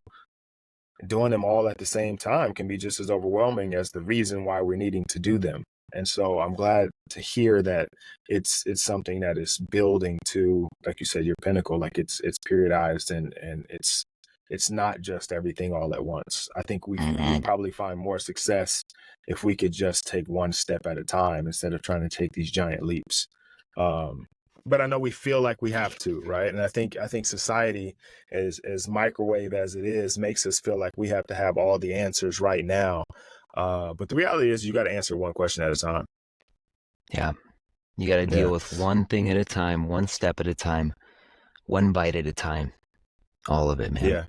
doing them all at the same time can be just as overwhelming as the reason why we're needing to do them. And so I'm glad to hear that it's something that is building to, like you said, your pinnacle. Like it's periodized, and it's not just everything all at once. I think we probably find more success if we could just take one step at a time instead of trying to take these giant leaps. But I know we feel like we have to, right? And I think society, as microwave as it is, makes us feel like we have to have all the answers right now. But the reality is you got to answer one question at a time. Yeah. You got to deal with one thing at a time, one step at a time, one bite at a time. All of it, man. Yeah.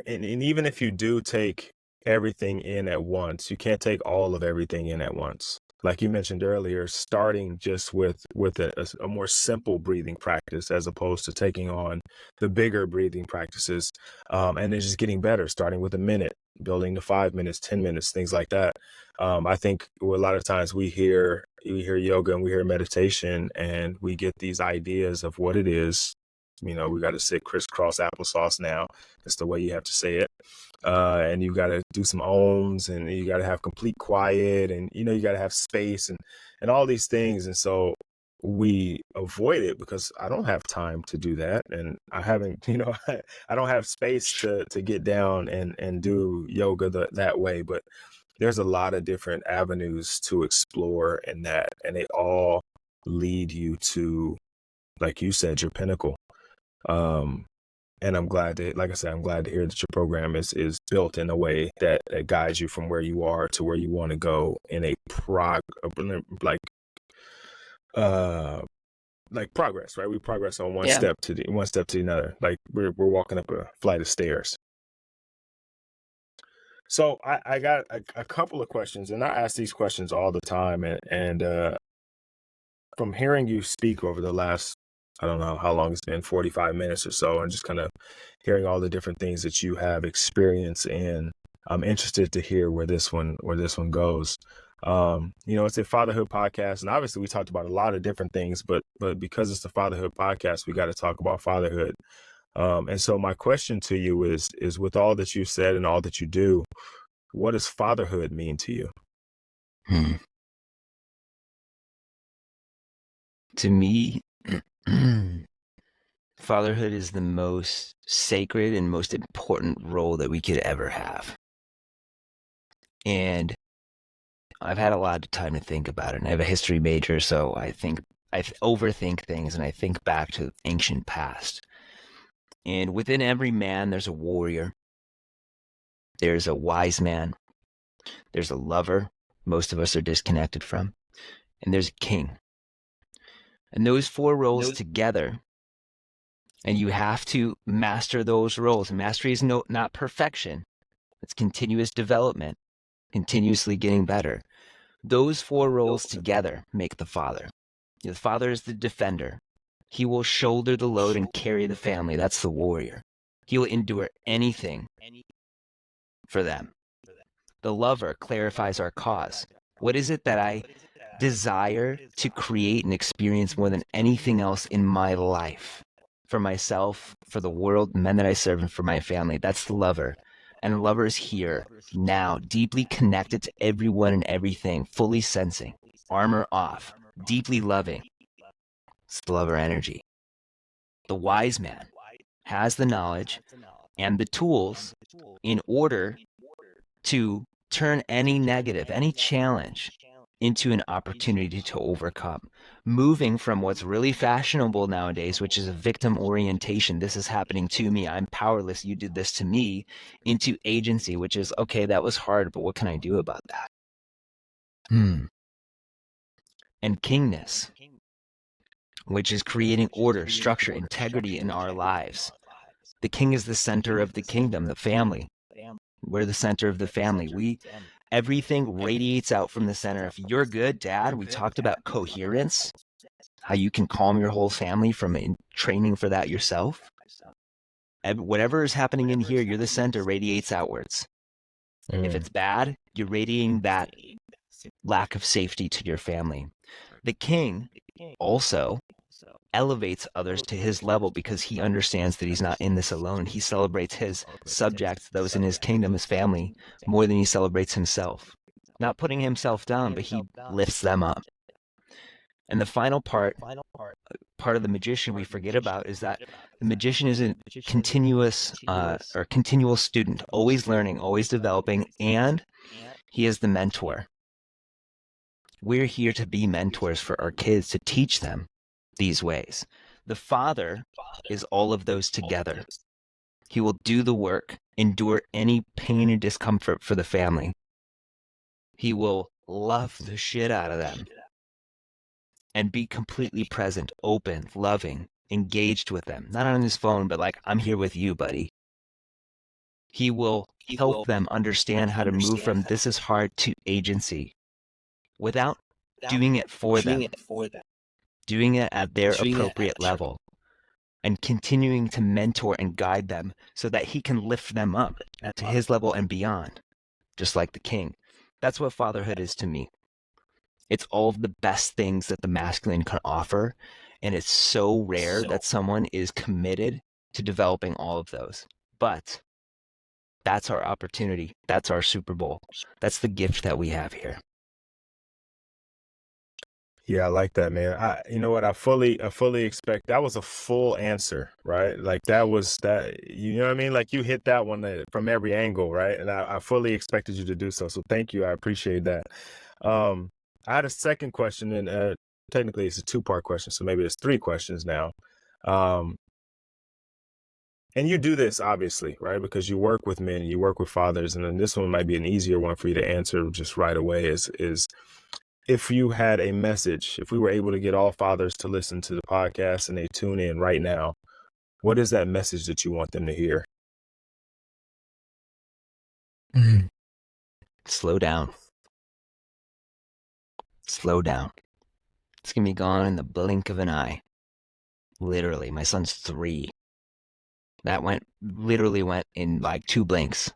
And even if you do take everything in at once, you can't take all of everything in at once. Like you mentioned earlier, starting just with a more simple breathing practice as opposed to taking on the bigger breathing practices, and then just getting better, starting with a minute, building to 5 minutes, 10 minutes, things like that. I think a lot of times we hear yoga and we hear meditation, and we get these ideas of what it is. We got to sit crisscross applesauce now. That's the way you have to say it. And you got to do some ohms, and you got to have complete quiet, and you got to have space and all these things. And so we avoid it because I don't have time to do that, and I haven't, I don't have space to get down and do yoga that way. But there's a lot of different avenues to explore in that, and they all lead you to, like you said, your pinnacle. And I'm glad to, like I said, I'm glad to hear that your program is built in a way that guides you from where you are to where you want to go in a like progress, right? We progress on one step to another. Like we're walking up a flight of stairs. So I got a couple of questions, and I ask these questions all the time, and from hearing you speak over the last, I don't know how long it's been, 45 minutes or so, and just kind of hearing all the different things that you have experience in, I'm interested to hear where this one goes. It's a fatherhood podcast, and obviously we talked about a lot of different things, but because it's the fatherhood podcast, we got to talk about fatherhood. And so my question to you is with all that you said and all that you do, what does fatherhood mean to you? To me, fatherhood is the most sacred and most important role that we could ever have. And I've had a lot of time to think about it. And I have a history major, so I overthink things, and I think back to the ancient past. And within every man, there's a warrior. There's a wise man. There's a lover, most of us are disconnected from. And there's a king. And those four roles together, and you have to master those roles. And mastery is not perfection. It's continuous development. continuously getting better. Those four roles together make the father. The father is the defender. He will shoulder the load and carry the family. That's the warrior. He will endure anything for them. The lover clarifies our cause. What is it that I desire to create and experience more than anything else in my life? For myself, for the world, men that I serve, and for my family. That's the lover. And the lover is here, now, deeply connected to everyone and everything, fully sensing, armor off, deeply loving. It's the lover energy. The wise man has the knowledge and the tools in order to turn any negative, any challenge into an opportunity to overcome. Moving from what's really fashionable nowadays, which is a victim orientation, this is happening to me, I'm powerless, you did this to me, into agency, which is, okay, that was hard, but what can I do about that? And kingness, which is creating order, structure, integrity in our lives. The king is the center of the kingdom, the family. We're the center of the family. Everything radiates out from the center. If you're good, Dad, we talked about coherence, how you can calm your whole family from training for that yourself. Whatever is happening in here, you're the center, radiates outwards. If it's bad, you're radiating that lack of safety to your family. The king also elevates others to his level because he understands that he's not in this alone. He celebrates his subjects, those in his kingdom, his family, more than he celebrates himself. Not putting himself down, but he lifts them up. And the final part of the magician we forget about is that the magician is a continuous or continual student, always learning, always developing, and he is the mentor. We're here to be mentors for our kids, to teach them these ways. The father is all of those together. He will do the work, endure any pain and discomfort for the family. He will love the shit out of them and be completely present, open, loving, engaged with them. Not on his phone, but like, I'm here with you, buddy. He will help them understand how to move from this is hard to agency without doing it for them, doing it at their appropriate level, and continuing to mentor and guide them so that he can lift them up to his level and beyond, just like the king. That's what fatherhood is to me. It's all of the best things that the masculine can offer, and it's so rare that someone is committed to developing all of those. But that's our opportunity. That's our Super Bowl. That's the gift that we have here. Yeah, I like that, man. You know what? I fully expect that was a full answer, right? Like that was that, you know what I mean? Like you hit that one from every angle, right? And I fully expected you to do so. So thank you. I appreciate that. I had a second question, and technically it's a two-part question, so maybe it's three questions now. And you do this obviously, right? Because you work with men, you work with fathers, and then this one might be an easier one for you to answer just right away is if you had a message, if we were able to get all fathers to listen to the podcast and they tune in right now, what is that message that you want them to hear? Slow down. Slow down. It's going to be gone in the blink of an eye. Literally, my son's 3. That literally went in like 2 blinks.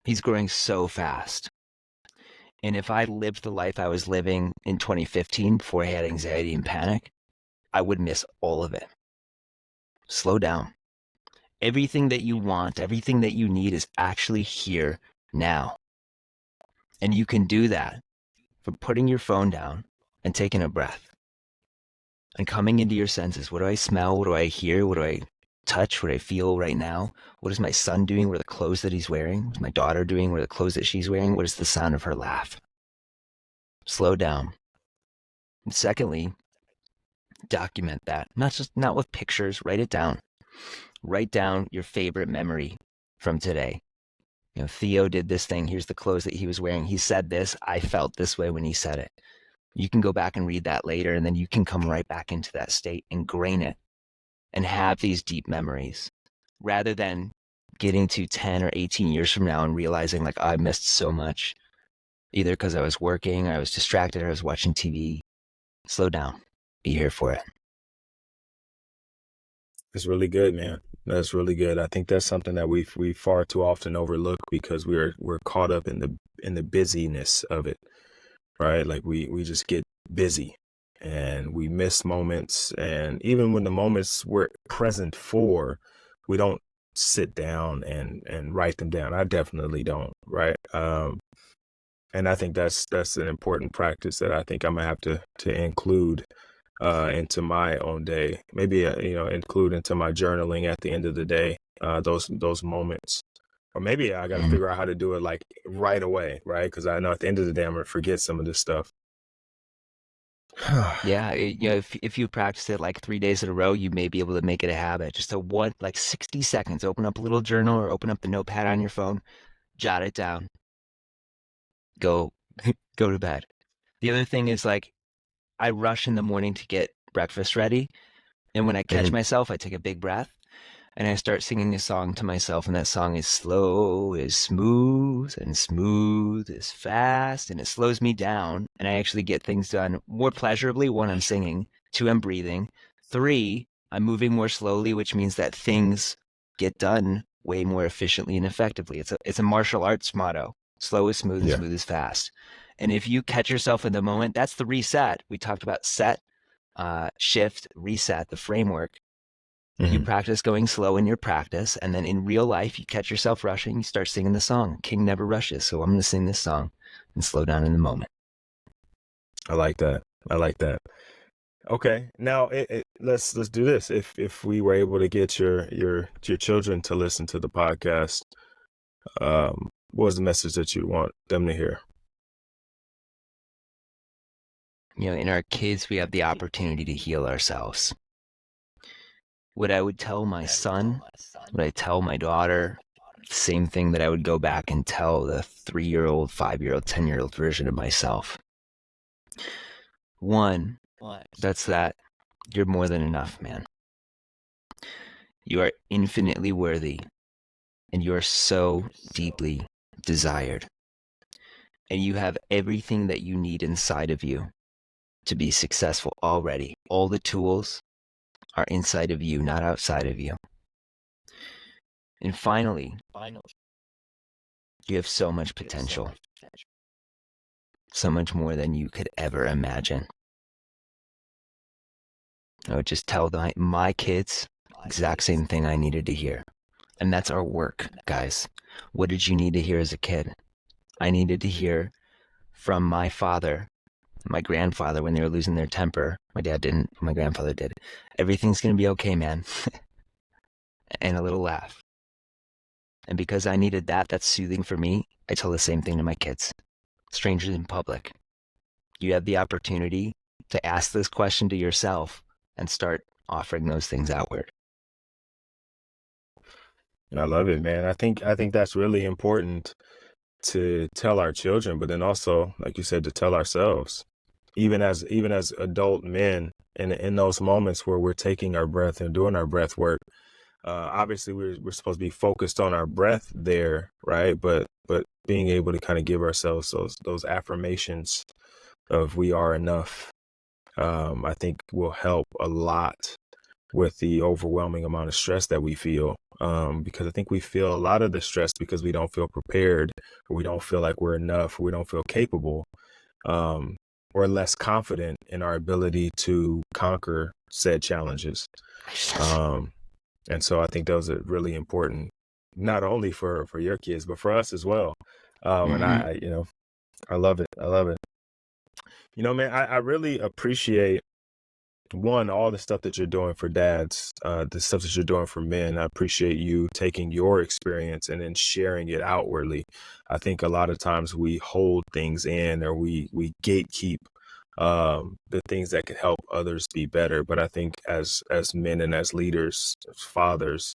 He's growing so fast. And if I lived the life I was living in 2015 before I had anxiety and panic, I would miss all of it. Slow down. Everything that you want, everything that you need is actually here now. And you can do that from putting your phone down and taking a breath and coming into your senses. What do I smell? What do I hear? What do I touch? What do I feel right now? What is my son doing? What are the clothes that he's wearing? What's my daughter doing? What are the clothes that she's wearing? What is the sound of her laugh? Slow down. And secondly, document that. Not with pictures. Write it down. Write down your favorite memory from today. You know, Theo did this thing. Here's the clothes that he was wearing. He said this. I felt this way when he said it. You can go back and read that later, and then you can come right back into that state, ingrain it, and have these deep memories rather than getting to 10 or 18 years from now and realizing like I missed so much, either because I was working, I was distracted, or I was watching TV. Slow down. Be here for it. It's really good, man. That's really good. I think that's something that we far too often overlook because we're caught up in the busyness of it, right? Like we just get busy and we miss moments, and even when the moments we're present for, we don't sit down and write them down. I definitely don't, right? And I think that's an important practice that I think I'm gonna have to include into my own day. Maybe include into my journaling at the end of the day. Those moments, or maybe I got to figure out how to do it like right away, right? Because I know at the end of the day I'm gonna forget some of this stuff. Yeah, if you practice it like 3 days in a row, you may be able to make it a habit. Just a one, like 60 seconds, open up a little journal or open up the notepad on your phone, jot it down, go, go to bed. The other thing is like, I rush in the morning to get breakfast ready. And when I catch myself, I take a big breath and I start singing a song to myself. And that song is slow is smooth and smooth is fast. And it slows me down. And I actually get things done more pleasurably. One, I'm singing. Two, I'm breathing. Three, I'm moving more slowly, which means that things get done way more efficiently and effectively. It's a martial arts motto. Slow is smooth and smooth is fast. And if you catch yourself in the moment, that's the reset. We talked about set, shift, reset, the framework. You practice going slow in your practice, and then in real life, you catch yourself rushing, you start singing the song. King never rushes, so I'm going to sing this song and slow down in the moment. I like that. I like that. Okay, now let's do this. If we were able to get your children to listen to the podcast, what was the message that you want them to hear? In our kids, we have the opportunity to heal ourselves. What I would tell my son, what I tell my daughter, the same thing that I would go back and tell the 3-year-old, 5-year-old, 10-year-old version of myself. One, that's that you're more than enough, man. You are infinitely worthy, and you are so deeply desired. And you have everything that you need inside of you to be successful already. All the tools are inside of you, not outside of you. And finally, you have so much potential, so much more than you could ever imagine. I would just tell my kids exact same thing I needed to hear. And that's our work, guys. What did you need to hear as a kid? I needed to hear from my father, my grandfather, when they were losing their temper. My dad didn't, my grandfather did. Everything's going to be okay, man. And a little laugh. And because I needed that's soothing for me, I tell the same thing to my kids. Strangers in public. You have the opportunity to ask this question to yourself and start offering those things outward. I love it, man. I think that's really important to tell our children, but then also, like you said, to tell ourselves, even as adult men, in those moments where we're taking our breath and doing our breath work. Obviously, we're supposed to be focused on our breath there, right? But being able to kind of give ourselves those affirmations of we are enough, I think will help a lot with the overwhelming amount of stress that we feel. Because I think we feel a lot of the stress because we don't feel prepared, or we don't feel like we're enough, or we don't feel capable, or less confident in our ability to conquer said challenges. And so I think those are really important, not only for your kids, but for us as well. And I love it. I love it. Man, I really appreciate all the stuff that you're doing for dads, the stuff that you're doing for men. I appreciate you taking your experience and then sharing it outwardly. I think a lot of times we hold things in, or we gatekeep the things that could help others be better. But I think as men and as leaders, as fathers,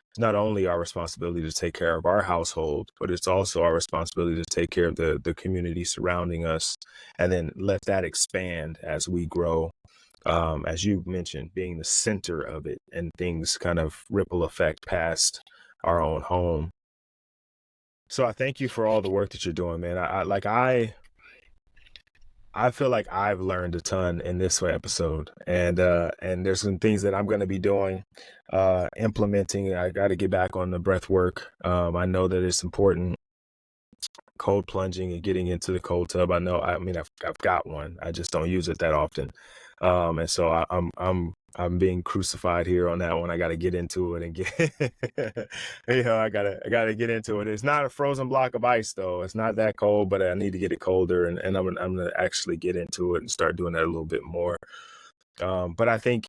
it's not only our responsibility to take care of our household, but it's also our responsibility to take care of the community surrounding us, and then let that expand as we grow. As you mentioned, being the center of it, and things kind of ripple effect past our own home. So I thank you for all the work that you're doing, man. I feel like I've learned a ton in this episode, and there's some things that I'm going to be doing, implementing. I got to get back on the breath work. I know that it's important. Cold plunging and getting into the cold tub. I know. I mean, I've got one. I just don't use it that often, and so I'm being crucified here on that one. I got to get into it and get, I gotta get into it. It's not a frozen block of ice though. It's not that cold, but I need to get it colder, and I'm gonna actually get into it and start doing that a little bit more. But I think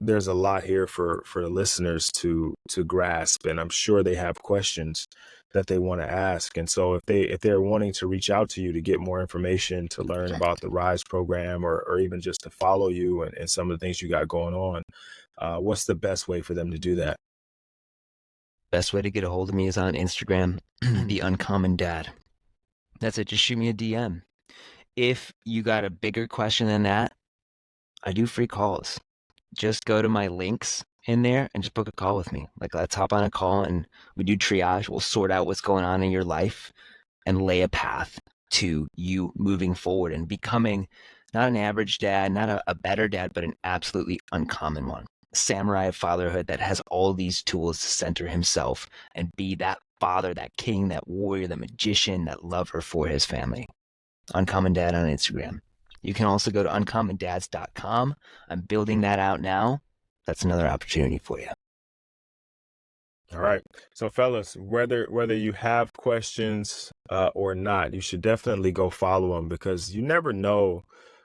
there's a lot here for the listeners to grasp, and I'm sure they have questions that they want to ask. And so if they're wanting to reach out to you to get more information, to learn about the Rise program, or even just to follow you and some of the things you got going on, what's the best way for them to do that? Best way to get a hold of me is on Instagram, The Uncommon Dad. That's it. Just shoot me a DM. If you got a bigger question than that, I do free calls. Just go to my links in there and just book a call with me. Like, let's hop on a call and we do triage. We'll sort out what's going on in your life and lay a path to you moving forward and becoming not an average dad, not a better dad, but an absolutely uncommon one. A samurai of fatherhood that has all these tools to center himself and be that father, that king, that warrior, that magician, that lover for his family. Uncommon Dad on Instagram. You can also go to uncommondads.com. I'm building that out now. That's another opportunity for you. All right. So fellas, whether you have questions or not, you should definitely go follow them, because you never know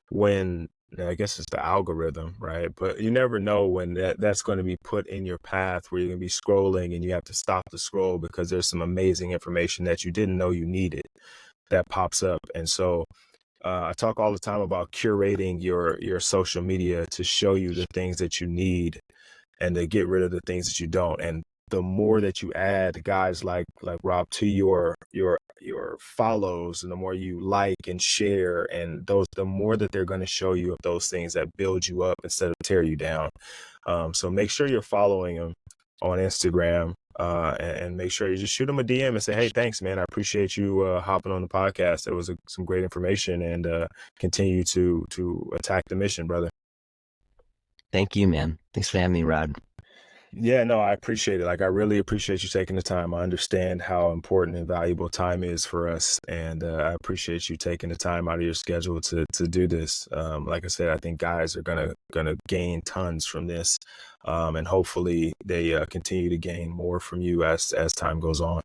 when, I guess it's the algorithm, right? But you never know when that's going to be put in your path, where you're going to be scrolling and you have to stop the scroll because there's some amazing information that you didn't know you needed that pops up. And so I talk all the time about curating your social media to show you the things that you need and to get rid of the things that you don't. And the more that you add guys like Rob to your follows, and the more you like and share, and the more that they're going to show you of those things that build you up instead of tear you down. So make sure you're following them on Instagram, and make sure you just shoot them a DM and say, hey, thanks, man. I appreciate you hopping on the podcast. It was some great information, and continue to attack the mission, brother. Thank you, man. Thanks for having me, Rod. Yeah, no, I appreciate it. Like, I really appreciate you taking the time. I understand how important and valuable time is for us. And I appreciate you taking the time out of your schedule to do this. Like I said, I think guys are gonna gain tons from this. And hopefully they continue to gain more from you as time goes on.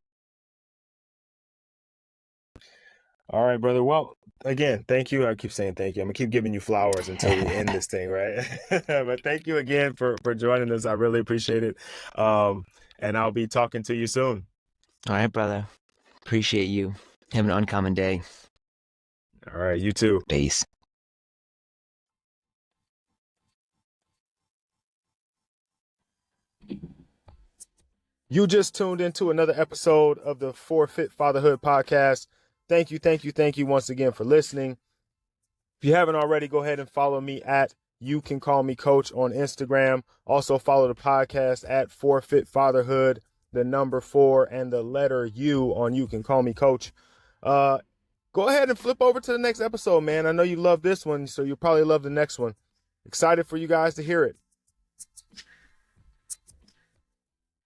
All right, brother. Well, again, thank you. I keep saying thank you. I'm gonna keep giving you flowers until we end this thing, right? But thank you again for joining us. I really appreciate it. And I'll be talking to you soon. All right, brother. Appreciate you. Have an uncommon day. All right, you too. Peace. You just tuned into another episode of the Forfeit Fatherhood podcast. Thank you once again for listening. If you haven't already, go ahead and follow me at You Can Call Me Coach on Instagram. Also follow the podcast at Forfeit Fatherhood, the number 4 and the letter U on You Can Call Me Coach. Go ahead and flip over to the next episode, man. I know you love this one, so you'll probably love the next one. Excited for you guys to hear it.